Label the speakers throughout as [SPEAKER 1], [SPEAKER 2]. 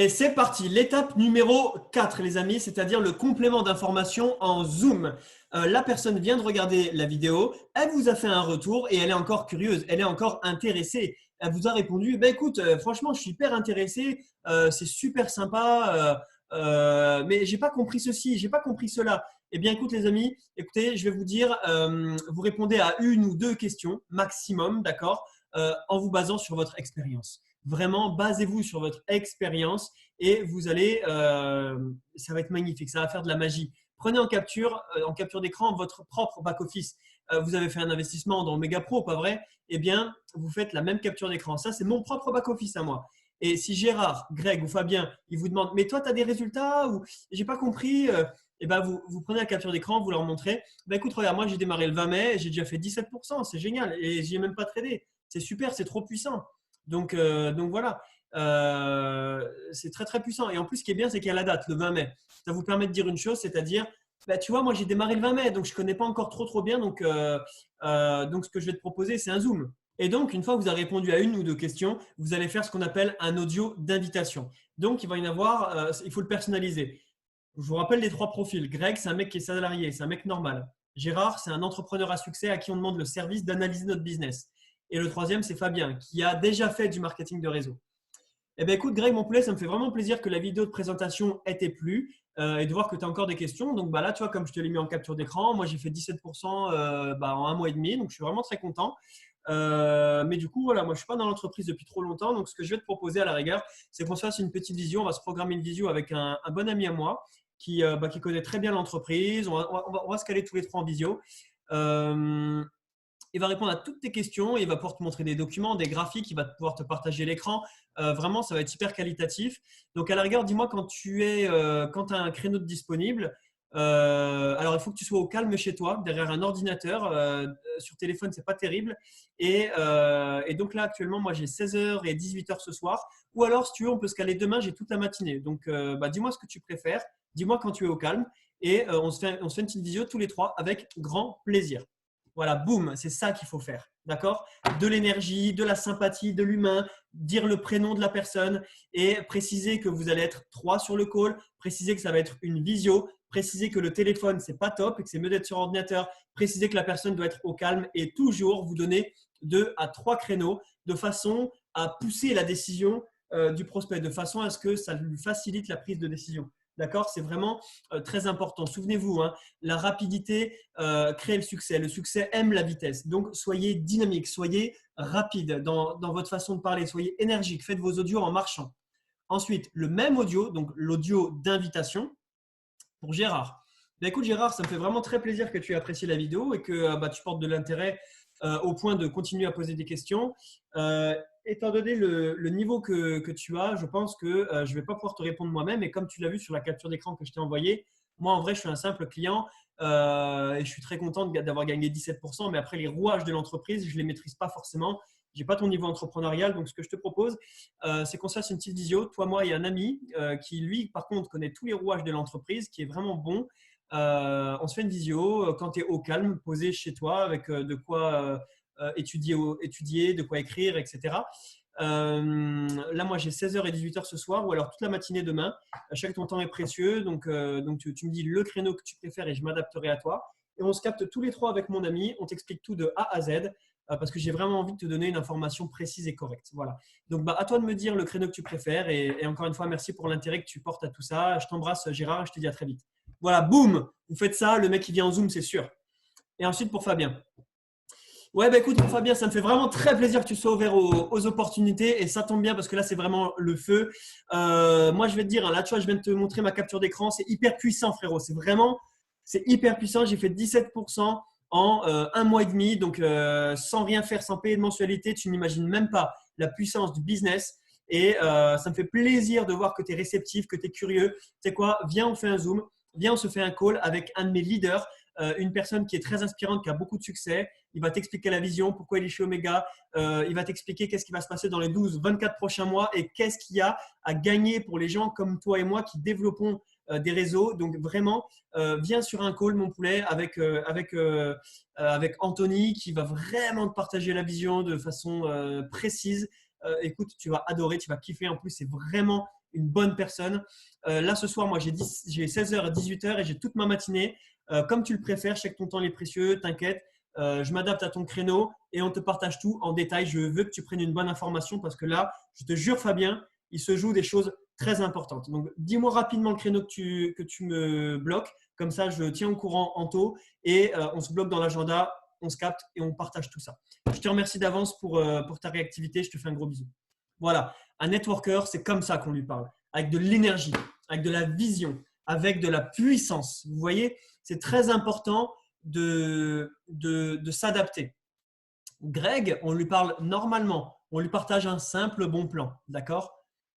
[SPEAKER 1] Et c'est parti, l'étape numéro 4, les amis, c'est-à-dire le complément d'information en Zoom. La personne vient de regarder la vidéo, elle vous a fait un retour et elle est encore curieuse, elle est encore intéressée. Elle vous a répondu, bah, écoute, franchement, je suis hyper intéressé, c'est super sympa, mais j'ai pas compris ceci, j'ai pas compris cela. Eh bien, écoute les amis, écoutez, je vais vous dire, vous répondez à une ou deux questions maximum, d'accord, en vous basant sur votre expérience. Vraiment, basez-vous sur votre expérience et vous allez, ça va être magnifique, ça va faire de la magie. Prenez en capture d'écran votre propre back-office. Vous avez fait un investissement dans Mega Pro, pas vrai? Eh bien, vous faites la même capture d'écran. Ça, c'est mon propre back-office à moi. Et si Gérard, Greg ou Fabien, ils vous demandent, mais toi, tu as des résultats ou j'ai pas compris, eh ben vous prenez la capture d'écran, vous leur montrez, ben écoute, regarde, moi j'ai démarré le 20 mai, j'ai déjà fait 17%, c'est génial et j'y ai même pas tradé. C'est super, c'est trop puissant. Donc voilà, c'est très très puissant. Et en plus, ce qui est bien, c'est qu'il y a la date, le 20 mai. Ça vous permet de dire une chose, c'est-à-dire, bah, tu vois, moi j'ai démarré le 20 mai, donc je ne connais pas encore trop bien. Donc ce que je vais te proposer, c'est un Zoom. Et donc, une fois que vous avez répondu à une ou deux questions, vous allez faire ce qu'on appelle un audio d'invitation. Donc, il va y en avoir, il faut le personnaliser. Je vous rappelle les trois profils. Greg, c'est un mec qui est salarié, c'est un mec normal. Gérard, c'est un entrepreneur à succès à qui on demande le service d'analyser notre business. Et le troisième, c'est Fabien, qui a déjà fait du marketing de réseau. Eh bien, écoute, Greg, mon poulet, ça me fait vraiment plaisir que la vidéo de présentation ait été plu et de voir que tu as encore des questions. Donc bah là, tu vois, comme je te l'ai mis en capture d'écran, moi, j'ai fait 17% en un mois et demi. Donc, je suis vraiment très content. Mais du coup, voilà, moi, je ne suis pas dans l'entreprise depuis trop longtemps. Donc, ce que je vais te proposer à la rigueur, c'est qu'on se fasse une petite visio. On va se programmer une visio avec un bon ami à moi qui connaît très bien l'entreprise. On va se caler tous les trois en visio. Il va répondre à toutes tes questions, il va pouvoir te montrer des documents, des graphiques, il va pouvoir te partager l'écran. Vraiment, ça va être hyper qualitatif. Donc, à la rigueur, dis-moi quand quand tu as un créneau disponible. Alors, il faut que tu sois au calme chez toi, derrière un ordinateur. Sur téléphone, c'est pas terrible. Et donc là, actuellement, moi, j'ai 16h et 18h ce soir. Ou alors, si tu veux, on peut se caler demain, j'ai toute la matinée. Donc, dis-moi ce que tu préfères. Dis-moi quand tu es au calme. Et on se fait une petite visio tous les trois avec grand plaisir. Voilà, boum, c'est ça qu'il faut faire. D'accord? De l'énergie, de la sympathie, de l'humain, dire le prénom de la personne et préciser que vous allez être trois sur le call, préciser que ça va être une visio, préciser que le téléphone, c'est pas top et que c'est mieux d'être sur ordinateur, préciser que la personne doit être au calme et toujours vous donner 2 à 3 créneaux de façon à pousser la décision du prospect, de façon à ce que ça lui facilite la prise de décision. D'accord? C'est vraiment très important. Souvenez-vous, hein, la rapidité crée le succès. Le succès aime la vitesse. Donc, soyez dynamique, soyez rapide dans votre façon de parler, soyez énergique. Faites vos audios en marchant. Ensuite, le même audio, donc l'audio d'invitation pour Gérard. Ben, écoute, Gérard, ça me fait vraiment très plaisir que tu aies apprécié la vidéo et que tu portes de l'intérêt au point de continuer à poser des questions. Étant donné le niveau que tu as, je pense que je ne vais pas pouvoir te répondre moi-même. Et comme tu l'as vu sur la capture d'écran que je t'ai envoyée, moi, en vrai, je suis un simple client et je suis très content d'avoir gagné 17%. Mais après, les rouages de l'entreprise, je ne les maîtrise pas forcément. Je n'ai pas ton niveau entrepreneurial. Donc, ce que je te propose, c'est qu'on se fasse une petite visio, toi, moi et un ami qui, lui, par contre, connaît tous les rouages de l'entreprise, qui est vraiment bon. On se fait une visio quand tu es au calme, posé chez toi avec de quoi étudier, de quoi écrire, etc. Là, moi, j'ai 16h et 18h ce soir ou alors toute la matinée demain. Je sais que ton temps est précieux, donc tu me dis le créneau que tu préfères et je m'adapterai à toi. Et on se capte tous les trois avec mon ami, on t'explique tout de A à Z parce que j'ai vraiment envie de te donner une information précise et correcte. Voilà. Donc, à toi de me dire le créneau que tu préfères et encore une fois, merci pour l'intérêt que tu portes à tout ça. Je t'embrasse, Gérard, et je te dis à très vite. Voilà, boum, vous faites ça, le mec qui vient en Zoom, c'est sûr. Et ensuite pour Fabien. Ouais, bah écoute, pour Fabien, ça me fait vraiment très plaisir que tu sois ouvert aux opportunités et ça tombe bien parce que là, c'est vraiment le feu. Moi, je vais te dire, hein, là, tu vois, je viens de te montrer ma capture d'écran. C'est hyper puissant, frérot. C'est hyper puissant. J'ai fait 17% en un mois et demi. Donc, sans rien faire, sans payer de mensualité, tu n'imagines même pas la puissance du business. Et ça me fait plaisir de voir que tu es réceptif, que tu es curieux. Tu sais quoi, viens, on fait un Zoom. Viens, on se fait un call avec un de mes leaders, une personne qui est très inspirante, qui a beaucoup de succès. Il va t'expliquer la vision, pourquoi il est chez Omega. Il va t'expliquer qu'est-ce qui va se passer dans les 12-24 prochains mois et qu'est-ce qu'il y a à gagner pour les gens comme toi et moi qui développons des réseaux. Donc vraiment, viens sur un call, mon poulet, avec Anthony qui va vraiment te partager la vision de façon précise. Écoute, tu vas adorer, tu vas kiffer. En plus, c'est vraiment une bonne personne. Là, ce soir, moi, j'ai 16h à 18h et j'ai toute ma matinée. Comme tu le préfères, je sais que ton temps est précieux, t'inquiète. Je m'adapte à ton créneau et on te partage tout en détail. Je veux que tu prennes une bonne information parce que là, je te jure, Fabien, il se joue des choses très importantes. Donc, dis-moi rapidement le créneau que tu me bloques. Comme ça, je tiens au courant Anto et on se bloque dans l'agenda, on se capte et on partage tout ça. Je te remercie d'avance pour ta réactivité. Je te fais un gros bisou. Voilà, un networker, c'est comme ça qu'on lui parle, avec de l'énergie, avec de la vision, avec de la puissance. Vous voyez, c'est très important de s'adapter. Greg, on lui parle normalement, on lui partage un simple bon plan, d'accord?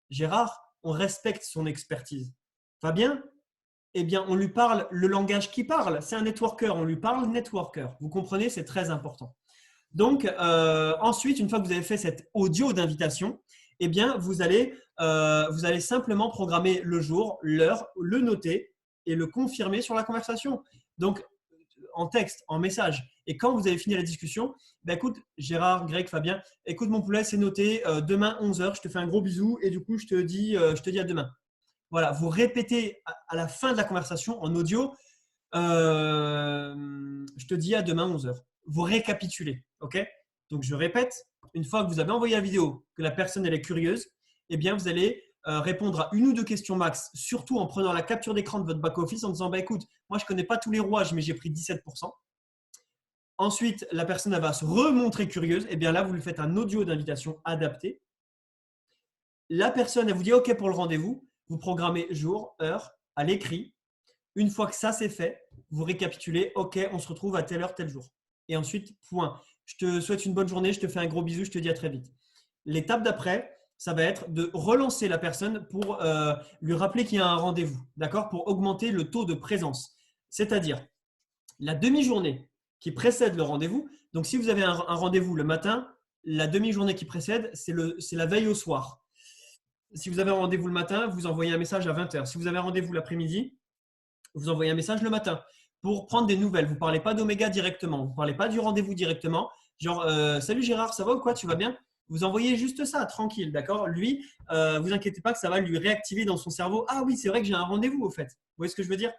[SPEAKER 1] Gérard, on respecte son expertise. Fabien, eh bien, on lui parle le langage qu'il parle. C'est un networker, on lui parle networker. Vous comprenez, c'est très important. Donc, ensuite, une fois que vous avez fait cet audio d'invitation, eh bien, vous allez simplement programmer le jour, l'heure, le noter et le confirmer sur la conversation. Donc, en texte, en message. Et quand vous avez fini la discussion, ben écoute, Gérard, Greg, Fabien, écoute mon poulet, c'est noté, demain 11h, je te fais un gros bisou et du coup, je te dis à demain. Voilà, vous répétez à la fin de la conversation en audio, je te dis à demain 11h. Vous récapitulez, ok? Donc, je répète, une fois que vous avez envoyé la vidéo, que la personne elle est curieuse, eh bien, vous allez répondre à une ou deux questions max, surtout en prenant la capture d'écran de votre back-office en disant bah, écoute, moi je ne connais pas tous les rouages, mais j'ai pris 17%. Ensuite, la personne elle va se remontrer curieuse. Et bien là, vous lui faites un audio d'invitation adapté. La personne, elle vous dit OK pour le rendez-vous. Vous programmez jour, heure, à l'écrit. Une fois que ça c'est fait, vous récapitulez OK, on se retrouve à telle heure, tel jour. Et ensuite, point. Je te souhaite une bonne journée. Je te fais un gros bisou. Je te dis à très vite. L'étape d'après, ça va être de relancer la personne pour lui rappeler qu'il y a un rendez-vous, d'accord? Pour augmenter le taux de présence. C'est-à-dire, la demi-journée qui précède le rendez-vous. Donc, si vous avez un rendez-vous le matin, la demi-journée qui précède, c'est la veille au soir. Si vous avez un rendez-vous le matin, vous envoyez un message à 20h. Si vous avez un rendez-vous l'après-midi, vous envoyez un message le matin pour prendre des nouvelles. Vous ne parlez pas d'Oméga directement. Vous ne parlez pas du rendez-vous directement. Genre, salut Gérard, ça va ou quoi? Tu vas bien? Vous envoyez juste ça, tranquille, d'accord? Lui, vous inquiétez pas que ça va lui réactiver dans son cerveau. Ah oui, c'est vrai que j'ai un rendez-vous au fait. Vous voyez ce que je veux dire?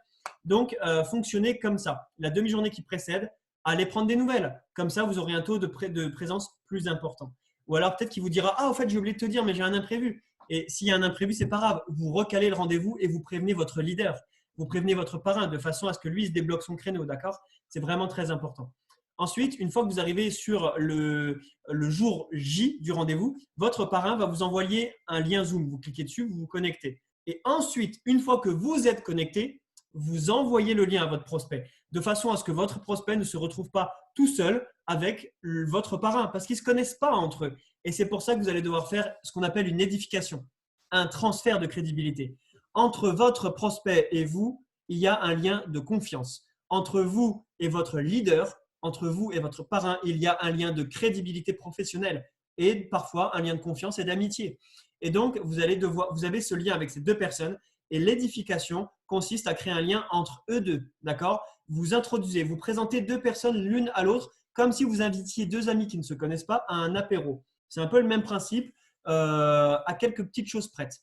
[SPEAKER 1] Donc, fonctionnez comme ça. La demi-journée qui précède, allez prendre des nouvelles. Comme ça, vous aurez un taux de présence plus important. Ou alors peut-être qu'il vous dira ah au fait j'ai oublié de te dire mais j'ai un imprévu. Et s'il y a un imprévu, c'est pas grave. Vous recalez le rendez-vous et vous prévenez votre leader. Vous prévenez votre parrain de façon à ce que lui se débloque son créneau, d'accord? C'est vraiment très important. Ensuite, une fois que vous arrivez sur le jour J du rendez-vous, votre parrain va vous envoyer un lien Zoom. Vous cliquez dessus, vous vous connectez. Et ensuite, une fois que vous êtes connecté, vous envoyez le lien à votre prospect de façon à ce que votre prospect ne se retrouve pas tout seul avec votre parrain parce qu'ils ne se connaissent pas entre eux. Et c'est pour ça que vous allez devoir faire ce qu'on appelle une édification, un transfert de crédibilité. Entre votre prospect et vous, il y a un lien de confiance. Entre vous et votre leader, entre vous et votre parrain, il y a un lien de crédibilité professionnelle et parfois un lien de confiance et d'amitié. Et donc, vous avez ce lien avec ces deux personnes et l'édification consiste à créer un lien entre eux deux. D'accord? Vous introduisez, vous présentez deux personnes l'une à l'autre comme si vous invitiez deux amis qui ne se connaissent pas à un apéro. C'est un peu le même principe à quelques petites choses prêtes.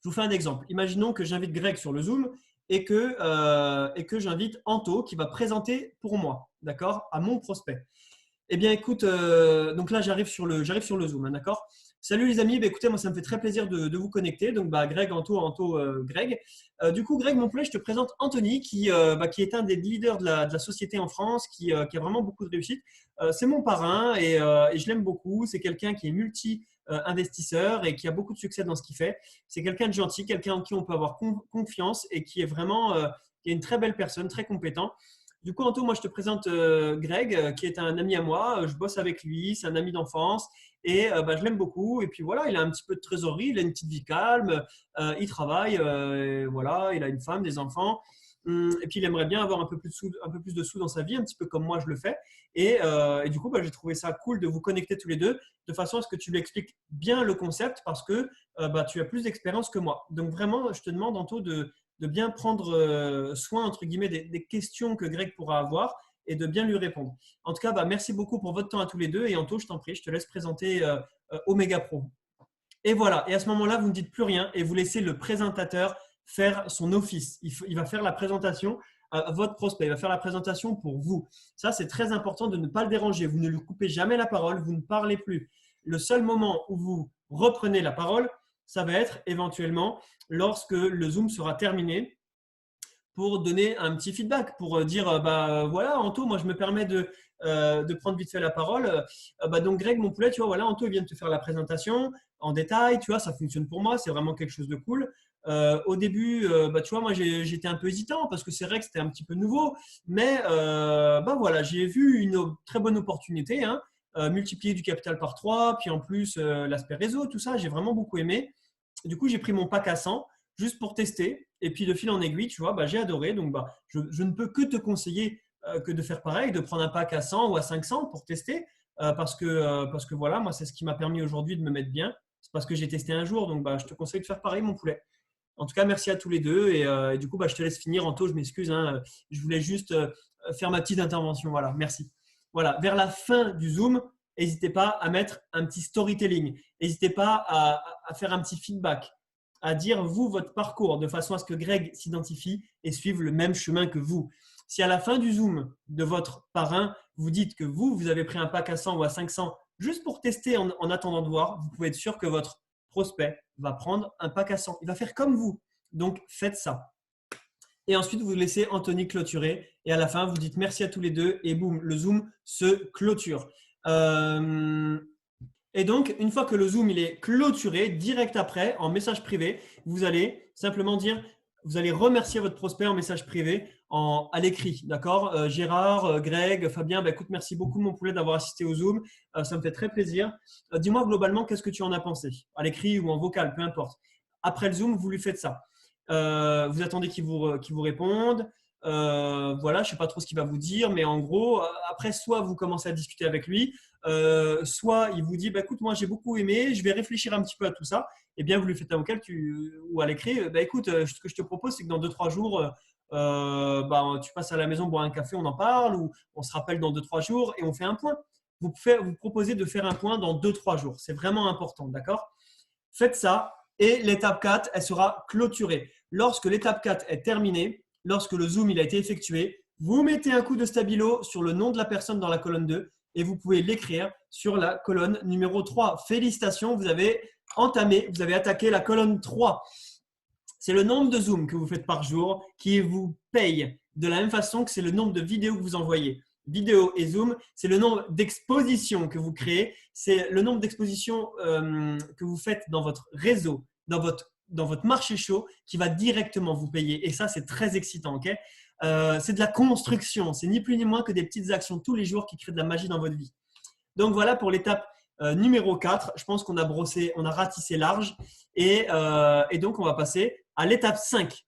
[SPEAKER 1] Je vous fais un exemple. Imaginons que j'invite Greg sur le Zoom et que j'invite Anto qui va présenter pour moi, d'accord, à mon prospect. Eh bien, écoute, donc là, j'arrive sur le Zoom, hein, d'accord? Salut les amis, bah, écoutez, moi, ça me fait très plaisir de vous connecter. Donc, bah, Greg, Anto, Greg. Du coup, Greg, mon poulet, je te présente Anthony qui est un des leaders de la société en France, qui a vraiment beaucoup de réussite. C'est mon parrain et je l'aime beaucoup. C'est quelqu'un qui est multi-investisseur et qui a beaucoup de succès dans ce qu'il fait. C'est quelqu'un de gentil, quelqu'un en qui on peut avoir confiance et qui est vraiment qui est une très belle personne, très compétent. Du coup, Anto, moi, je te présente Greg, qui est un ami à moi. Je bosse avec lui, c'est un ami d'enfance et je l'aime beaucoup. Et puis voilà, il a un petit peu de trésorerie, il a une petite vie calme, il travaille, voilà, il a une femme, des enfants. Et puis, il aimerait bien avoir un peu plus de sous dans sa vie, un petit peu comme moi, je le fais. Et du coup, j'ai trouvé ça cool de vous connecter tous les deux de façon à ce que tu lui expliques bien le concept parce que tu as plus d'expérience que moi. Donc, vraiment, je te demande, Anto, de bien prendre soin, entre guillemets, des questions que Greg pourra avoir et de bien lui répondre. En tout cas, merci beaucoup pour votre temps à tous les deux. Et Anto, je t'en prie, je te laisse présenter Omega Pro. Et voilà. Et à ce moment-là, vous ne dites plus rien et vous laissez le présentateur faire son office. Il va faire la présentation à votre prospect. Il va faire la présentation pour vous. Ça, c'est très important de ne pas le déranger. Vous ne lui coupez jamais la parole. Vous ne parlez plus. Le seul moment où vous reprenez la parole, ça va être éventuellement lorsque le Zoom sera terminé pour donner un petit feedback, pour dire voilà, Anto, moi je me permets de prendre vite fait la parole. Donc Greg, mon poulet, tu vois, voilà, Anto il vient de te faire la présentation en détail, tu vois, ça fonctionne pour moi, c'est vraiment quelque chose de cool. Au début, tu vois, moi j'étais un peu hésitant parce que c'est vrai que c'était un petit peu nouveau, mais voilà, j'ai vu une très bonne opportunité, hein, multiplier du capital par 3, puis en plus l'aspect réseau, tout ça, j'ai vraiment beaucoup aimé. Du coup, j'ai pris mon pack à 100 juste pour tester. Et puis, de fil en aiguille, tu vois, j'ai adoré. Donc, je ne peux que te conseiller que de faire pareil, de prendre un pack à 100 ou à 500 pour tester. Parce que voilà, moi, c'est ce qui m'a permis aujourd'hui de me mettre bien. C'est parce que j'ai testé un jour. Donc, je te conseille de faire pareil, mon poulet. En tout cas, merci à tous les deux. Et du coup, je te laisse finir. Anto, je m'excuse, hein, je voulais juste faire ma petite intervention. Voilà, merci. Voilà, vers la fin du Zoom, n'hésitez pas à mettre un petit storytelling. N'hésitez pas à faire un petit feedback, à dire vous, votre parcours, de façon à ce que Greg s'identifie et suive le même chemin que vous. Si à la fin du Zoom de votre parrain, vous dites que vous avez pris un pack à 100 ou à 500 juste pour tester en attendant de voir, vous pouvez être sûr que votre prospect va prendre un pack à 100. Il va faire comme vous. Donc, faites ça. Et ensuite, vous laissez Anthony clôturer. Et à la fin, vous dites merci à tous les deux. Et boum, le Zoom se clôture. Et donc, une fois que le Zoom il est clôturé, direct après, en message privé, vous allez simplement dire, vous allez remercier votre prospect en message privé à l'écrit. D'accord, Gérard, Greg, Fabien, écoute, merci beaucoup mon poulet d'avoir assisté au Zoom. Ça me fait très plaisir. Dis-moi globalement, qu'est-ce que tu en as pensé? À l'écrit ou en vocal, peu importe. Après le Zoom, vous lui faites ça. Vous attendez qu'il vous réponde. Voilà, je ne sais pas trop ce qu'il va vous dire, mais en gros, après, soit vous commencez à discuter avec lui, soit il vous dit écoute, moi j'ai beaucoup aimé, je vais réfléchir un petit peu à tout ça. Et bien, vous lui faites un vocal ou à l'écrit écoute, ce que je te propose, c'est que dans 2-3 jours, tu passes à la maison boire un café, on en parle, ou on se rappelle dans 2-3 jours et on fait un point. Vous proposez de faire un point dans 2-3 jours. C'est vraiment important, d'accord? Faites ça et l'étape 4, elle sera clôturée. Lorsque l'étape 4 est terminée, lorsque le Zoom il a été effectué, vous mettez un coup de stabilo sur le nom de la personne dans la colonne 2 et vous pouvez l'écrire sur la colonne numéro 3. Félicitations, vous avez attaqué la colonne 3. C'est le nombre de Zoom que vous faites par jour qui vous paye de la même façon que c'est le nombre de vidéos que vous envoyez. Vidéo et Zoom, c'est le nombre d'expositions que vous créez, c'est le nombre d'expositions que vous faites dans votre réseau, dans votre marché chaud qui va directement vous payer. Et ça, c'est très excitant. Okay, c'est de la construction. C'est ni plus ni moins que des petites actions tous les jours qui créent de la magie dans votre vie. Donc, voilà pour l'étape numéro 4. Je pense qu'on a ratissé large. Et donc, on va passer à l'étape 5.